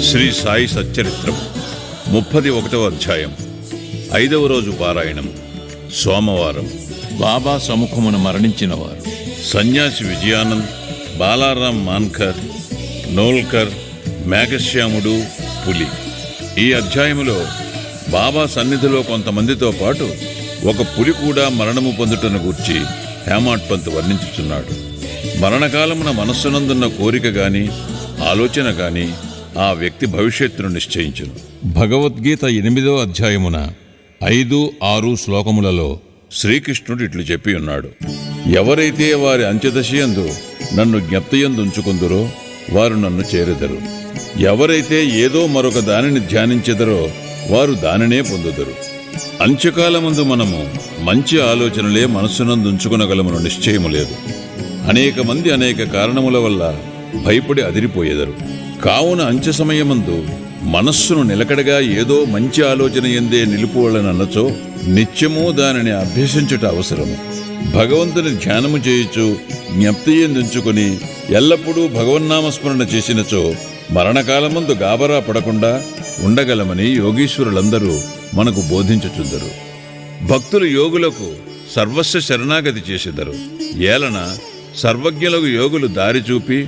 శ్రీ సాయి సచ్చరిత్రం 31వ అధ్యాయం 5వ రోజు పారాయణం సోమవారం. బాబా సముఖమున మరణించినవారు సన్యాసి విజయానంద్, బాలారాం మాన్కర్, నోల్కర్, మేఘశ్యాముడు, పులి. ఈ అధ్యాయములో బాబా సన్నిధిలో కొంతమందితో పాటు ఒక పులి కూడా మరణము పొందుటను గూర్చి హేమాడ్ పంత్ వర్ణించుచున్నాడు. మరణకాలమున మనస్సునందున్న కోరిక గాని ఆలోచన గాని ఆ వ్యక్తి భవిష్యత్తును నిశ్చయించును. భగవద్గీత 8వ అధ్యాయమున 5, 6 శ్లోకములలో శ్రీకృష్ణుడు ఇట్లు చెప్పి ఉన్నాడు: ఎవరైతే వారి అంత్యదశయందు నన్ను జ్ఞప్తియందుంచుకుందురో వారు నన్ను చేరెదరు. ఎవరైతే ఏదో మరొక దానిని ధ్యానించెదరో వారు దానినే పొందుదరు. అంత్యకాలమందు మనము మంచి ఆలోచనలే మనస్సునందుంచుకునగలమను నిశ్చయము లేదు. అనేక మంది అనేక కారణముల వల్ల భయపడి అదిరిపోయేదరు. కావున అంత్య సమయమందు మనస్సును నిలకడగా ఏదో మంచి ఆలోచన ఎందే నిలుపువలనన్నచో నిత్యము దానిని అభ్యసించుట అవసరము. భగవంతుని ధ్యానము చేయుచు జ్ఞప్తి ఎందుంచుకుని ఎల్లప్పుడూ భగవన్నామస్మరణ చేసినచో మరణకాలమందు గాబరా పడకుండా ఉండగలమని యోగీశ్వరులందరూ మనకు బోధించుచుందరు. భక్తులు యోగులకు సర్వస్వ శరణాగతి చేసెదరు. ఏలన సర్వజ్ఞులకు యోగులు దారి చూపి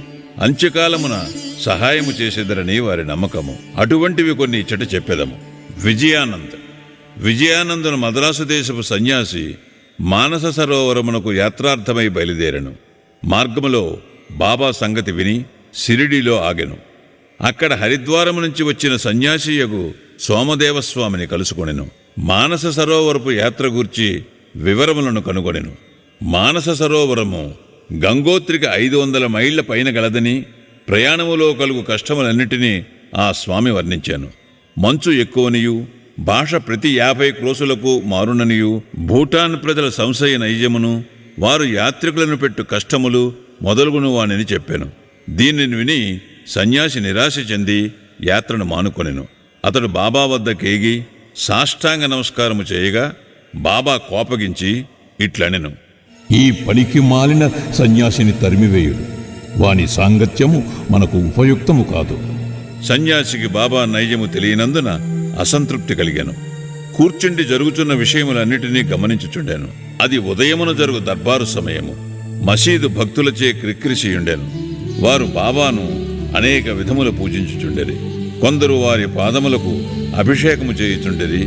అంత్యకాలమున సహాయము చేసేదరని వారి నమ్మకము. అటువంటివి కొన్ని ఇచ్చట చెప్పెదము. విజయానందును మద్రాసు దేశపు సన్యాసి మానస సరోవరమునకు యాత్రార్థమై బయలుదేరెను. మార్గములో బాబా సంగతి విని షిరిడీలో ఆగెను. అక్కడ హరిద్వారము నుంచి వచ్చిన సన్యాసియగు సోమదేవస్వామిని కలుసుకొనెను. మానస సరోవరపు యాత్ర గూర్చి వివరములను కనుగొనెను. మానస సరోవరము గంగోత్రికి 500 మైళ్ల పైన గలదని, ప్రయాణములో కలుగు కష్టములన్నిటినీ ఆ స్వామి వర్ణించాను. మంచు ఎక్కువనియు, భాష ప్రతి 50 క్రోసులకు మారుననియు, భూటాన్ ప్రజల సంశయ నైజమును, వారు యాత్రికులను పెట్టు కష్టములు మొదలుగును వానిని చెప్పాను. దీనిని విని సన్యాసి నిరాశ చెంది యాత్రను మానుకొనెను. అతడు బాబా వద్దకేగి సాష్టాంగ నమస్కారము చేయగా బాబా కోపగించి ఇట్లనెను: ఈ పనికి మాలిన సన్యాసిని తరిమివేయుడు. వాని సాంగత్యము మనకు ఉపయుక్తము కాదు. సన్యాసికి బాబా నైజము తెలియనందున అసంతృప్తి కలిగాను. కూర్చుండి జరుగుతున్న విషయములన్నిటినీ గమనించుచుండాను. అది ఉదయమున జరుగు దర్బారు సమయము. మసీదు భక్తులచే క్రిక్కిరిసియుండెను. వారు బాబాను అనేక విధములు పూజించుచుండెరి. కొందరు వారి పాదములకు అభిషేకము చేయుచుండెరి.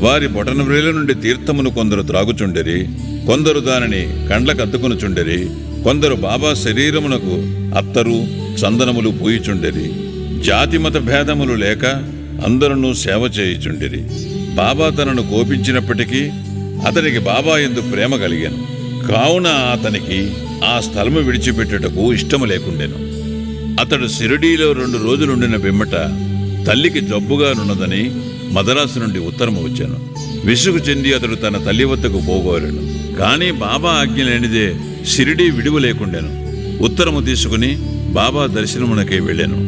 వారి బొటనవ్రేల నుండి తీర్థమును కొందరు త్రాగుచుండెరి. కొందరు దానిని కండ్లకద్దుకొనుచుండెరి. కొందరు బాబా శరీరమునకు అత్తరు, చందనములు పూయిచుండెరి. జాతిమత భేదములు లేక అందరూ సేవ చేయుచుండెరి. బాబా తనను కోపించినప్పటికీ అతనికి బాబా యందు ప్రేమ కలిగాను. కావున అతనికి ఆ స్థలము విడిచిపెట్టుటకు ఇష్టము లేకుండెను. అతడు షిరిడీలో 2 రోజులుండిన పిమ్మట తల్లికి జబ్బుగానున్నదని మద్రాసు నుండి ఉత్తరము వచ్చాను. విసుగు చెంది అతడు తన తల్లి వద్దకు పోగోరెను. కానీ బాబా ఆజ్ఞ లేనిదే షిరిడీ విడువ లేకుండెను. ఉత్తరము తీసుకుని బాబా దర్శనమునకే వెళ్ళాను.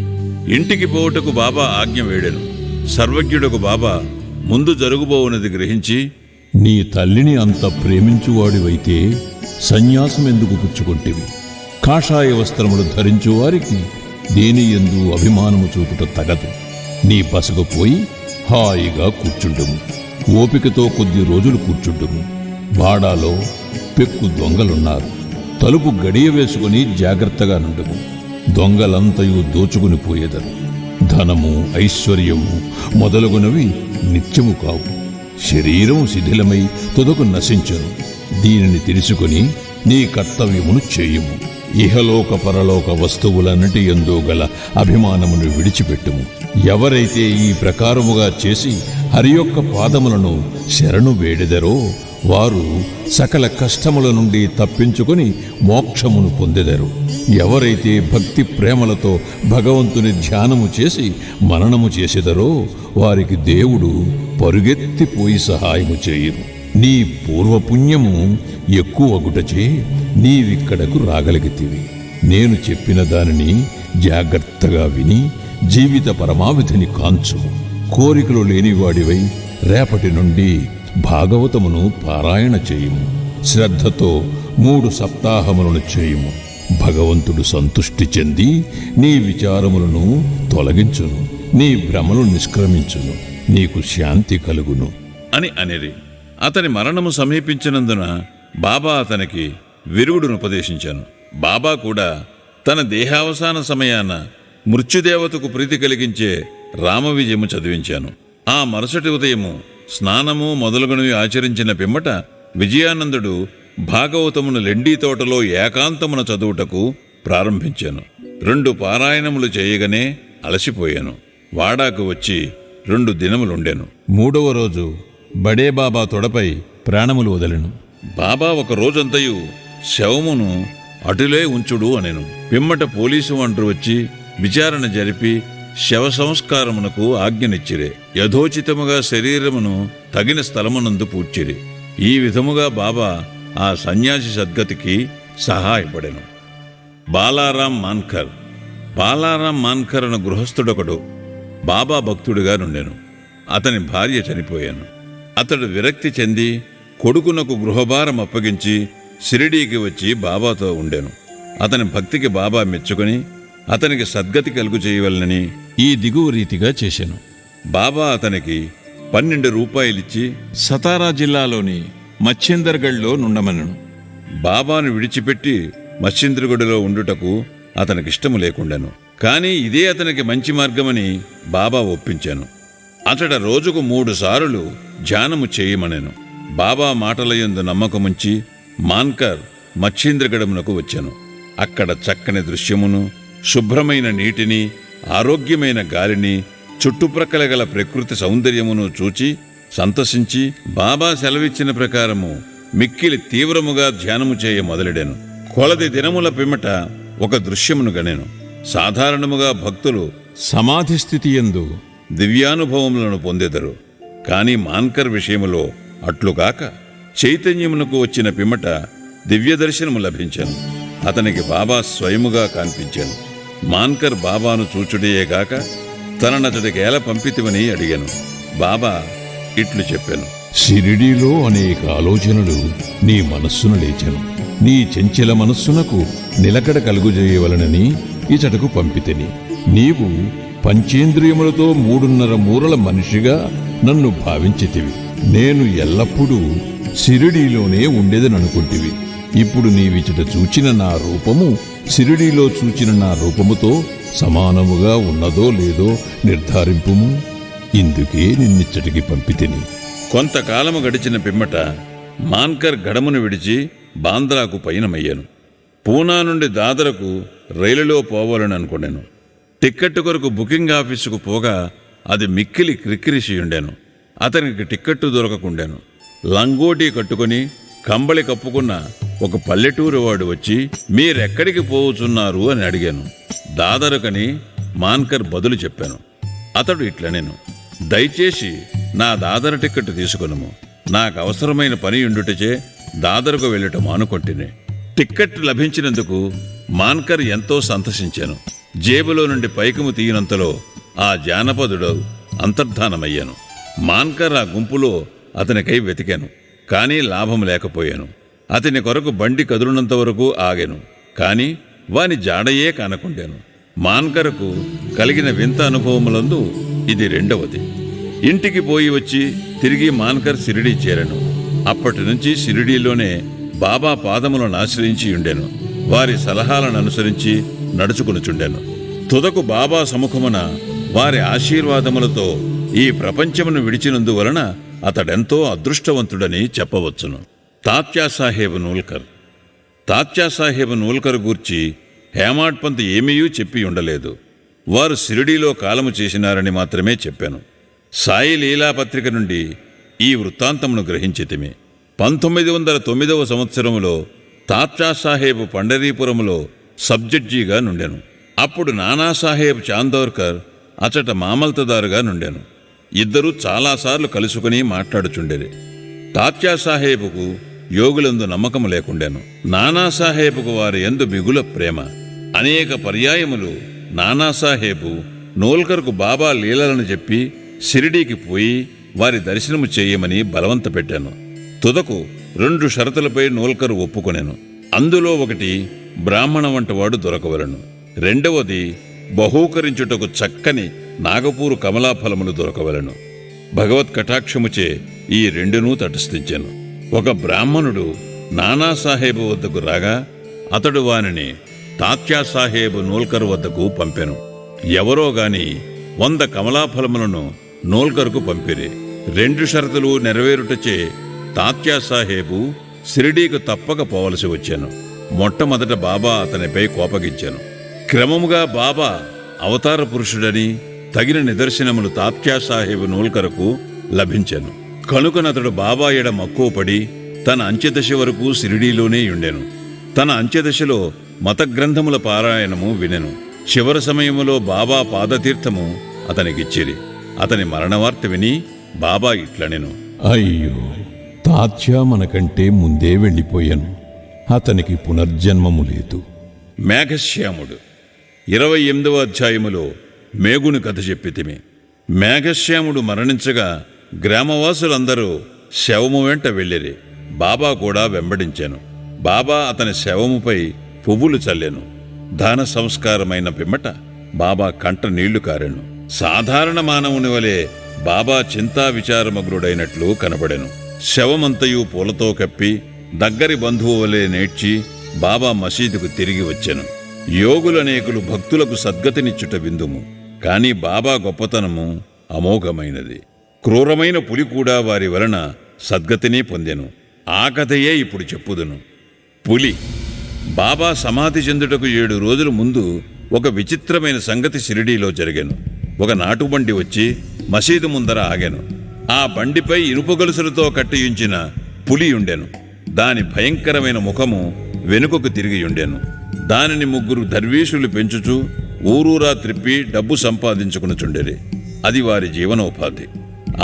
ఇంటికి పోవుటకు బాబా ఆజ్ఞ వేడెను. సర్వజ్ఞుడకు బాబా ముందు జరుగుబోవునది గ్రహించి, నీ తల్లిని అంత ప్రేమించువాడివైతే సన్యాసం ఎందుకు పుచ్చుకొంటివి? కాషాయ వస్త్రములు ధరించువారికి దేని యందు అభిమానము చూపుట తగదు. నీ బసకు పోయి హాయిగా కూర్చుండుము. ఓపికతో కొద్ది రోజులు కూర్చుండుము. బాడాలో పెక్కు దొంగలున్నారు. తలుపు గడియ వేసుకుని జాగ్రత్తగా నుండుము. దొంగలంతయు దోచుకుని పోయేదరు. ధనము, ఐశ్వర్యము మొదలగునవి నిత్యము కావు. శరీరము శిథిలమై తుదకు నశించును. దీనిని తెలుసుకుని నీ కర్తవ్యమును చేయుము. ఇహలోక పరలోక వస్తువులన్నిటి యందు గల అభిమానమును విడిచిపెట్టుము. ఎవరైతే ఈ ప్రకారముగా చేసి హరి యొక్క పాదములను శరణు వేడెదరో వారు సకల కష్టముల నుండి తప్పించుకొని మోక్షమును పొందెదరు. ఎవరైతే భక్తి ప్రేమలతో భగవంతుని ధ్యానము చేసి మననము చేసెదరో వారికి దేవుడు పరుగెత్తిపోయి సహాయము చేయును. నీ పూర్వపుణ్యము ఎక్కువగుటచే నీవిక్కడకు రాగలిగితివి. నేను చెప్పిన దానిని జాగ్రత్తగా విని జీవిత పరమావధిని కాంచు. కోరికలు లేనివాడివై రేపటి నుండి భాగవతమును పారాయణ చేయుము. శ్రద్ధతో 3 సప్తాహములను చేయుము. భగవంతుడు సంతుష్టి చెంది నీ విచారములను తొలగించును. నీ భ్రమలు నిష్క్రమించును, నీకు శాంతి కలుగును అని అనిరి. అతని మరణము సమీపించినందున బాబా అతనికి విరుగుడును ఉపదేశించాను. బాబా కూడా తన దేహావసాన సమయాన మృత్యుదేవతకు ప్రీతి కలిగించే రామవిజయము చదివించాను. ఆ మరుసటి ఉదయము స్నానము మొదలుగునవి ఆచరించిన పిమ్మట విజయానందుడు భాగవతమును లెండీ తోటలో ఏకాంతమున చదువుటకు ప్రారంభించాను. 2 పారాయణములు చేయగానే అలసిపోయాను. వాడాకు వచ్చి 2 దినములుండెను. 3వ రోజు బడేబాబా తొడపై ప్రాణములు వదలెను. బాబా ఒక రోజంతయు శవమును అటులే ఉంచుడు అనెను. పిమ్మట పోలీసు వంటరు వచ్చి విచారణ జరిపి శవ సంస్కారమునకు ఆజ్ఞనిచ్చిరే. యథోచితముగా శరీరమును తగిన స్థలమునందు పూడ్చిరి. ఈ విధముగా బాబా ఆ సన్యాసి సద్గతికి సహాయపడెను. బాలారాం మాన్కర్. బాలారాం మాన్కర్ అను గృహస్థుడొకడు బాబా భక్తుడిగా నుండెను. అతని భార్య చనిపోయాను. అతడు విరక్తి చెంది కొడుకునకు గృహభారం అప్పగించి షిరిడీకి వచ్చి బాబాతో ఉండెను. అతని భక్తికి బాబా మెచ్చుకొని అతనికి సద్గతి కలుగు చేయవలనని ఈ దిగువ రీతిగా చేశాను. బాబా అతనికి 12 రూపాయలిచ్చి సతారా జిల్లాలోని మచ్చిందర్గఢ్లో నుండమనను. బాబాను విడిచిపెట్టి మచ్చింద్రగఢ్లో ఉండుటకు అతనికిష్టము లేకుండాను. కాని ఇదే అతనికి మంచి మార్గమని బాబా ఒప్పించాను. అతడ రోజుకు 3 సార్లు ధ్యానము చేయమనెను. బాబా మాటలయందు నమ్మకముంచి మాన్కర్ మచ్చింద్రగఢమునకు వచ్చాను. అక్కడ చక్కని దృశ్యమును, శుభ్రమైన నీటిని, ఆరోగ్యమైన గాలిని, చుట్టుప్రక్కల గల ప్రకృతి సౌందర్యమును చూచి సంతసించి బాబా సెలవిచ్చిన ప్రకారము మిక్కిలి తీవ్రముగా ధ్యానము చేయ మొదలెడాను. కొలది దినముల పిమ్మట ఒక దృశ్యమును గనెను. సాధారణముగా భక్తులు సమాధి స్థితి యందు దివ్యానుభవములను పొందెదరు. కాని మాన్కర్ విషయములో అట్లుగాక చైతన్యమునకు వచ్చిన పిమ్మట దివ్య దర్శనము లభించాను. అతనికి బాబా స్వయముగా కనిపించాను. మాన్కర్ బాబాను చూచుటయేగాక తననతడికేల పంపితివని అడిగాను. బాబా ఇట్లు చెప్పాను. షిరిడీలో అనేక ఆలోచనలు నీ మనస్సును లేచెను. నీ చెంచల మనస్సునకు నిలకడ కలుగుజేయవలనని ఇచటకు పంపితేని. నీవు పంచేంద్రియములతో 3.5 మూరల మనిషిగా నన్ను భావించితివి. నేను ఎల్లప్పుడూ షిరిడీలోనే ఉండేదననుకుంటివి. ఇప్పుడు నీవిచట చూచిన నా రూపము షిరిడీలో చూచిన నా రూపముతో సమానముగా ఉన్నదో లేదో నిర్ధారింపుము. ఇందుకే నిన్నిచ్చటికి పంపితిని. కొంతకాలము గడిచిన పిమ్మట మాన్కర్ గడమును విడిచి బాంద్రాకు పయనమయ్యాను. పూనా నుండి దాదరకు రైలులో పోవాలని అనుకున్నాను. టిక్కెట్టు కొరకు బుకింగ్ ఆఫీసుకు పోగా అది మిక్కిలి క్రిక్కిరిసి ఉండెను. అతనికి టిక్కెట్టు దొరకకుండాను. లంగోటీ కట్టుకుని కంబళి కప్పుకున్న ఒక పల్లెటూరు వాడు వచ్చి మీరెక్కడికి పోవుచున్నారు అని అడిగాను. దాదరుకని మాన్కర్ బదులు చెప్పాను. అతడు ఇట్లనేను, దయచేసి నా దాదర టిక్కెట్టు తీసుకొనుము. నాకు అవసరమైన పని ఉండుటచే దాదరకు వెళ్ళటం అనుకొంటినే. టిక్కెట్ లభించినందుకు మాన్కర్ ఎంతో సంతసించాను. జేబులో నుండి పైకము తీయనంతలో ఆ జానపదుడు అంతర్ధానమయ్యాను. మాన్కర్ ఆ గుంపులో అతనికై వెతికాను. కానీ లాభం లేకపోయాను. అతని కొరకు బండి కదులునంత వరకు ఆగాను. కాని వాని జాడయే కానకుండాను. మాన్కర్కు కలిగిన వింత అనుభవములందు ఇది 2వది. ఇంటికి పోయి వచ్చి తిరిగి మాన్కర్ షిరిడీ చేరాను. అప్పటి నుంచి షిరిడీలోనే బాబా పాదములను ఆశ్రయించి ఉండెను. వారి సలహాలను అనుసరించి నడుచుకునుచుండెను. తుదకు బాబా సముఖమున వారి ఆశీర్వాదములతో ఈ ప్రపంచమును విడిచినందువలన అతడెంతో అదృష్టవంతుడని చెప్పవచ్చును. తాత్యాసాహెబ్ నూల్కర్. తాత్యాసాహెబ్ నూల్కర్ గూర్చి హేమాడ్ పంత్ ఏమీయూ చెప్పి ఉండలేదు. వారు షిరిడీలో కాలము చేసినారని మాత్రమే చెప్పాను. సాయి లీలాపత్రిక నుండి ఈ వృత్తాంతమును గ్రహించితిమి. 1909వ సంవత్సరములో తాత్యాసాహెబ్ పండరీపురములో సబ్జడ్జిగా నుండెను. అప్పుడు నానాసాహెబ్ చాందోర్కర్ అచట మామల్తదారుగా నుండెను. ఇద్దరూ చాలాసార్లు కలుసుకుని మాట్లాడుచుండేది. తాత్యాసాహెబుకు యోగులందు నమ్మకము లేకుండెను. నానాసాహెబుకు వారి యందు మిగుల ప్రేమ. అనేక పర్యాయములు నానాసాహెబు నోల్కర్కు బాబా లీలలను చెప్పి షిరిడీకి పోయి వారి దర్శనము చేయమని బలవంత పెట్టాను. తుదకు 2 షరతులపై నోల్కర్ ఒప్పుకొనెను. అందులో ఒకటి బ్రాహ్మణ వంటవాడు దొరకవలను. 2వది బహూకరించుటకు చక్కని నాగపూరు కమలాఫలములు దొరకవలను. భగవత్ కటాక్షముచే ఈ రెండునూ తటస్థించెను. ఒక బ్రాహ్మణుడు నానాసాహేబు వద్దకు రాగా అతడు వానిని తాత్యాసాహేబు నోల్కర్ వద్దకు పంపెను. ఎవరో గాని 100 కమలాఫలములను నోల్కర్కు పంపిరి. 2 షరతులు నెరవేరుటచే తాత్యాసాహేబు షిరిడీకు తప్పక పోవలసి వచ్చాను. మొట్టమొదట బాబా అతనిపై కోపగించాను. క్రమముగా బాబా అవతార పురుషుడని తగిన నిదర్శనములు తాత్యాసాహేబు నోల్కర్కు లభించాను. కనుకనతడు బాబా ఎడ మక్కువపడి తన అంత్యదశ వరకు షిరిడీలోనే ఉండెను. తన అంత్యదశలో మతగ్రంథముల పారాయణము వినెను. చివరి సమయములో బాబా పాదతీర్థము అతనికిచ్చిరి. అతని మరణవార్త విని బాబా ఇట్లనెను, అయ్యో, తాత్యా మనకంటే ముందే వెళ్ళిపోయాను. అతనికి పునర్జన్మము లేదు. మేఘశ్యాముడు 28వ అధ్యాయములో మేగుని కథ చెప్పితిమి. మేఘశ్యాముడు మరణించగా గ్రామవాసులందరూ శవము వెంట వెళ్ళిరి. బాబా కూడా వెంబడించాను. బాబా అతని శవముపై పువ్వులు చల్లెను. దాన సంస్కారమైన పిమ్మట బాబా కంట నీళ్లు కారెను. సాధారణ మానవుని వలె బాబా చింతా విచారమగ్నుడైనట్లు కనబడెను. శవమంతయు పూలతో కప్పి దగ్గరి బంధువు వలె నేడ్చి బాబా మసీదుకు తిరిగి వచ్చెను. యోగులనేకులు భక్తులకు సద్గతినిచ్చుట విందుము. కాని బాబా గొప్పతనము అమోఘమైనది. క్రూరమైన పులి కూడా వారి వలన సద్గతిని పొందెను. ఆ కథయే ఇప్పుడు చెప్పుదును. పులి. బాబా సమాధి చెందుటకు 7 రోజుల ముందు ఒక విచిత్రమైన సంగతి షిరిడీలో జరిగాను. ఒక నాటుబండి వచ్చి మసీదు ముందర ఆగాను. ఆ బండిపై ఇనుప గొలుసులతో కట్టియుంచిన పులి ఉండెను. దాని భయంకరమైన ముఖము వెనుకకు తిరిగియుండెను. దానిని 3 దర్వీషులు పెంచుచూ ఊరూరా త్రిప్పి డబ్బు సంపాదించుకునుచుండెరి. అది వారి జీవనోపాధి.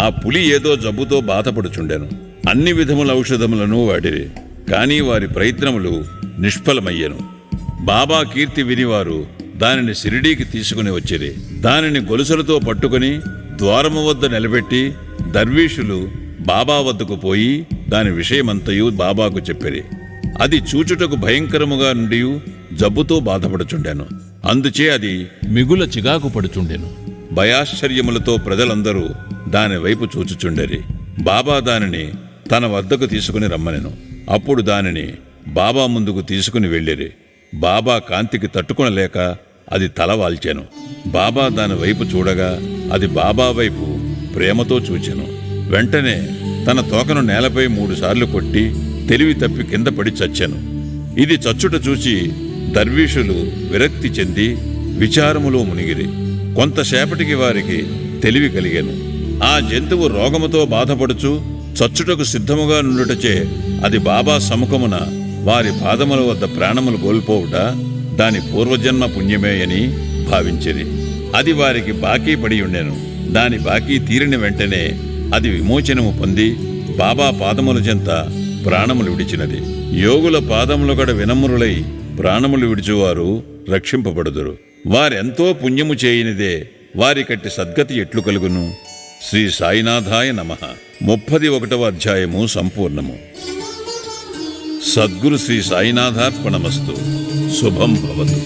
ఆ పులి ఏదో జబ్బుతో బాధపడుచుండెను. అన్ని విధముల ఔషధములను వాడిరి. కానీ వారి ప్రయత్నములు నిష్ఫలమయ్యెను. బాబా కీర్తి వినివారు దానిని షిరిడీకి తీసుకుని వచ్చిరి. దానిని గొలుసులతో పట్టుకుని ద్వారము వద్ద నిలబెట్టి దర్వీషులు బాబా వద్దకు పోయి దాని విషయమంతయు బాబాకు చెప్పిరి. అది చూచుటకు భయంకరముగా నుండి జబ్బుతో బాధపడుచుండెను. అందుచే అది మిగుల చిగాకు పడుచుండెను. భయాశ్చర్యములతో ప్రజలందరూ దాని వైపు చూచుచుండెరి. బాబా దానిని తన వద్దకు తీసుకుని రమ్మనెను. అప్పుడు దానిని బాబా ముందుకు తీసుకుని వెళ్ళిరి. బాబా కాంతికి తట్టుకొనలేక అది తల వాల్చెను. బాబా దాని వైపు చూడగా అది బాబా వైపు ప్రేమతో చూచెను. వెంటనే తన తోకను నేలపై 3 సార్లు కొట్టి తెలివి తప్పి కింద పడి చచ్చెను. ఇది చచ్చుట చూచి దర్వీషులు విరక్తి చెంది విచారములో మునిగిరి. కొంతసేపటికి వారికి తెలివి కలిగెను. ఆ జంతువు రోగముతో బాధపడుచు చచ్చుటకు సిద్ధముగా నుండుటచే అది బాబా సముఖమున వారి పాదముల వద్ద ప్రాణములు కోల్పోవుట దాని పూర్వజన్మ పుణ్యమే అని భావించిరి. అది వారికి బాకీ పడి ఉండెను. దాని బాకీ తీరిన వెంటనే అది విమోచనము పొంది బాబా పాదముల చెంత ప్రాణములు విడిచినది. యోగుల పాదముల కడ వినమ్రులై ప్రాణములు విడిచువారు రక్షింపబడుదురు. వారెంతో పుణ్యము చేయనిదే వారి కట్టి సద్గతి ఎట్లు కలుగును. శ్రీ సాయినాథాయ నమః. 31వ అధ్యాయము సంపూర్ణము. సద్గురు శ్రీ సాయినాథార్పణమస్తు. శుభం భవతు.